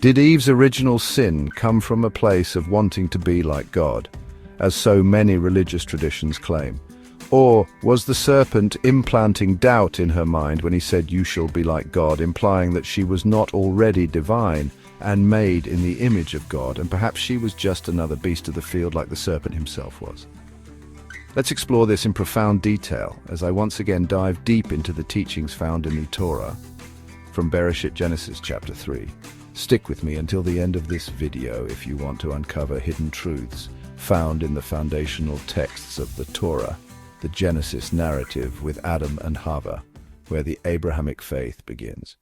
Did Eve's original sin come from a place of wanting to be like God, as so many religious traditions claim? Or was the serpent implanting doubt in her mind when he said, "You shall be like God," implying that she was not already divine and made in the image of God, and perhaps she was just another beast of the field like the serpent himself was? Let's explore this in profound detail as I once again dive deep into the teachings found in the Torah from Bereshit Genesis chapter 3. Stick with me until the end of this video if you want to uncover hidden truths found in the foundational texts of the Torah, the Genesis narrative with Adam and Hava, where the Abrahamic faith begins.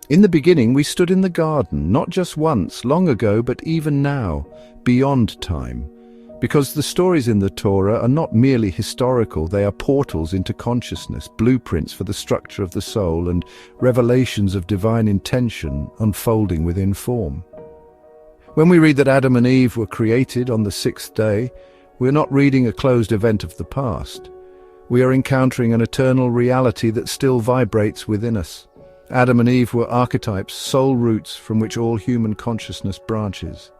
In the beginning we stood in the garden, not just once, long ago, but even now, beyond time. Because the stories in the Torah are not merely historical, they are portals into consciousness, blueprints for the structure of the soul, and revelations of divine intention unfolding within form. When we read that Adam and Eve were created on the sixth day, we're not reading a closed event of the past. We are encountering an eternal reality that still vibrates within us. Adam and Eve were archetypes, soul roots from which all human consciousness branches.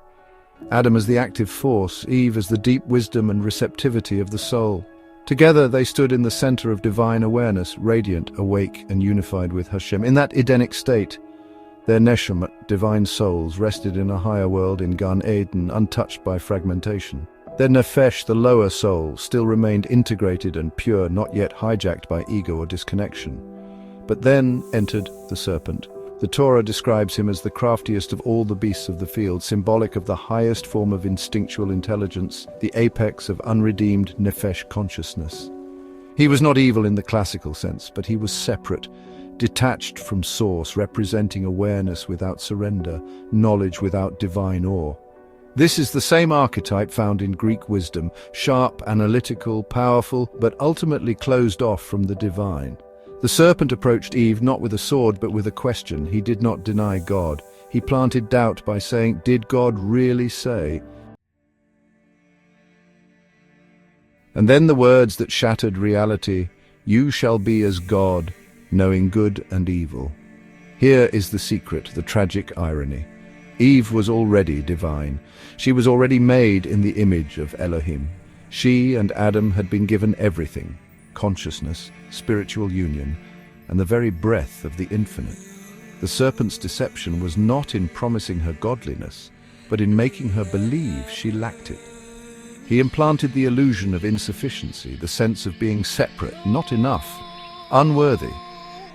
Adam as the active force, Eve as the deep wisdom and receptivity of the soul. Together they stood in the center of divine awareness, radiant, awake and unified with Hashem. In that Edenic state, their neshama, divine souls, rested in a higher world in Gan Eden, untouched by fragmentation. Their nefesh, the lower soul, still remained integrated and pure, not yet hijacked by ego or disconnection. But then entered the serpent. The Torah describes him as the craftiest of all the beasts of the field, symbolic of the highest form of instinctual intelligence, the apex of unredeemed nefesh consciousness. He was not evil in the classical sense, but he was separate, detached from source, representing awareness without surrender, knowledge without divine awe. This is the same archetype found in Greek wisdom, sharp, analytical, powerful, but ultimately closed off from the divine. The serpent approached Eve not with a sword but with a question. He did not deny God. He planted doubt by saying, "Did God really say?" And then the words that shattered reality, "You shall be as God, knowing good and evil." Here is the secret, the tragic irony. Eve was already divine. She was already made in the image of Elohim. She and Adam had been given everything: consciousness, spiritual union, and the very breath of the infinite. The serpent's deception was not in promising her godliness, but in making her believe she lacked it. He implanted the illusion of insufficiency, the sense of being separate, not enough, unworthy.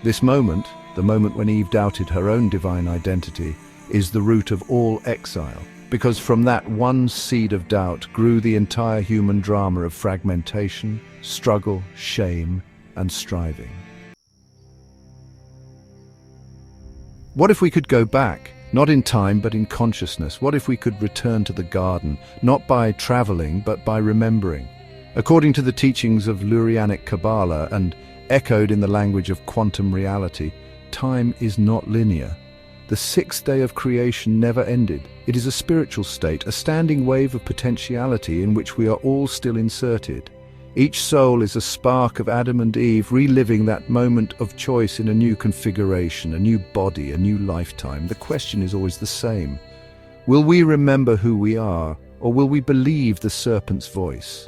This moment, the moment when Eve doubted her own divine identity, is the root of all exile, because from that one seed of doubt grew the entire human drama of fragmentation, struggle, shame, and striving. What if we could go back, not in time but in consciousness? What if we could return to the garden, not by traveling but by remembering? According to the teachings of Lurianic Kabbalah and echoed in the language of quantum reality, time is not linear. The sixth day of creation never ended. It is a spiritual state, a standing wave of potentiality in which we are all still inserted. Each soul is a spark of Adam and Eve, reliving that moment of choice in a new configuration, a new body, a new lifetime. The question is always the same. Will we remember who we are, or will we believe the serpent's voice?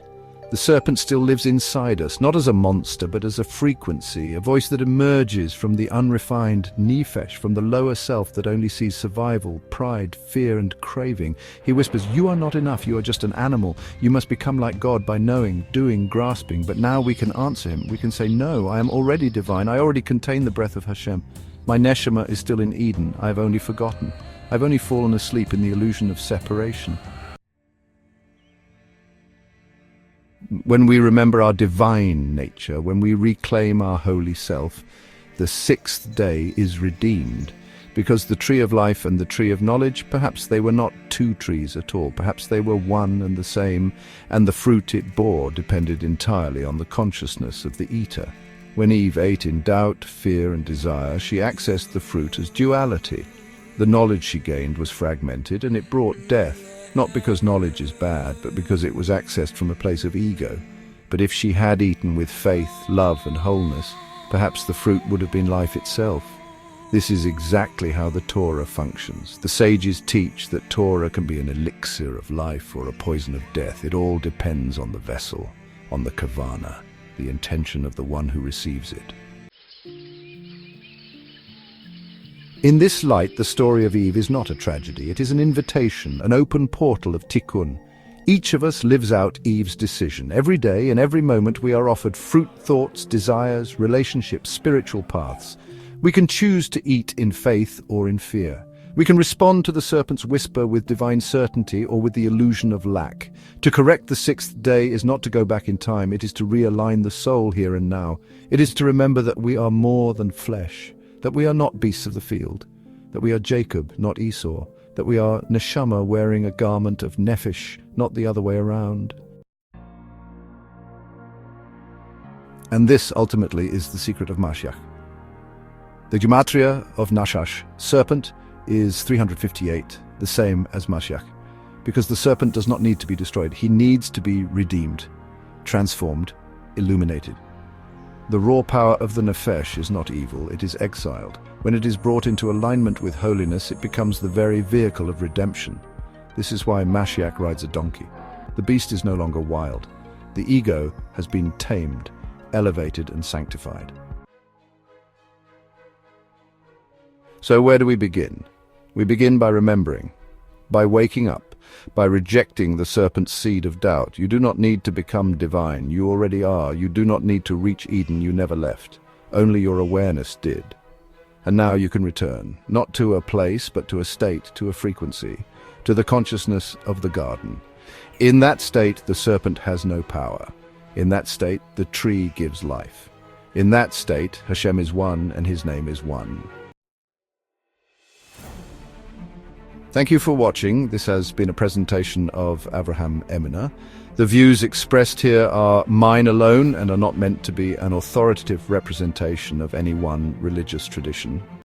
The serpent still lives inside us, not as a monster, but as a frequency, a voice that emerges from the unrefined nefesh, from the lower self that only sees survival, pride, fear, and craving. He whispers, "You are not enough, you are just an animal. You must become like God by knowing, doing, grasping." But now we can answer him. We can say, "No, I am already divine. I already contain the breath of Hashem. My neshama is still in Eden. I have only forgotten. I've only fallen asleep in the illusion of separation." When we remember our divine nature, when we reclaim our holy self, the sixth day is redeemed. Because the tree of life and the tree of knowledge, perhaps they were not two trees at all. Perhaps they were one and the same, and the fruit it bore depended entirely on the consciousness of the eater. When Eve ate in doubt, fear, and desire, she accessed the fruit as duality. The knowledge she gained was fragmented, and it brought death. Not because knowledge is bad, but because it was accessed from a place of ego. But if she had eaten with faith, love, and wholeness, perhaps the fruit would have been life itself. This is exactly how the Torah functions. The sages teach that Torah can be an elixir of life or a poison of death. It all depends on the vessel, on the kavana, the intention of the one who receives it. In this light, the story of Eve is not a tragedy. It is an invitation, an open portal of tikkun. Each of us lives out Eve's decision. Every day and every moment we are offered fruit, thoughts, desires, relationships, spiritual paths. We can choose to eat in faith or in fear. We can respond to the serpent's whisper with divine certainty or with the illusion of lack. To correct the sixth day is not to go back in time. It is to realign the soul here and now. It is to remember that we are more than flesh, that we are not beasts of the field, that we are Jacob, not Esau, that we are neshama wearing a garment of nephesh, not the other way around. And this, ultimately, is the secret of Mashiach. The gematria of Nashash, serpent, is 358, the same as Mashiach, because the serpent does not need to be destroyed. He needs to be redeemed, transformed, illuminated. The raw power of the nefesh is not evil, it is exiled. When it is brought into alignment with holiness, it becomes the very vehicle of redemption. This is why Mashiach rides a donkey. The beast is no longer wild. The ego has been tamed, elevated and sanctified. So where do we begin? We begin by remembering, by waking up, by rejecting the serpent's seed of doubt. You do not need to become divine. You already are. You do not need to reach Eden. You never left. Only your awareness did. And now you can return, not to a place, but to a state, to a frequency, to the consciousness of the garden. In that state, the serpent has no power. In that state, the tree gives life. In that state, Hashem is one and his name is one. Thank you for watching. This has been a presentation of Avraham Eminer. The views expressed here are mine alone and are not meant to be an authoritative representation of any one religious tradition.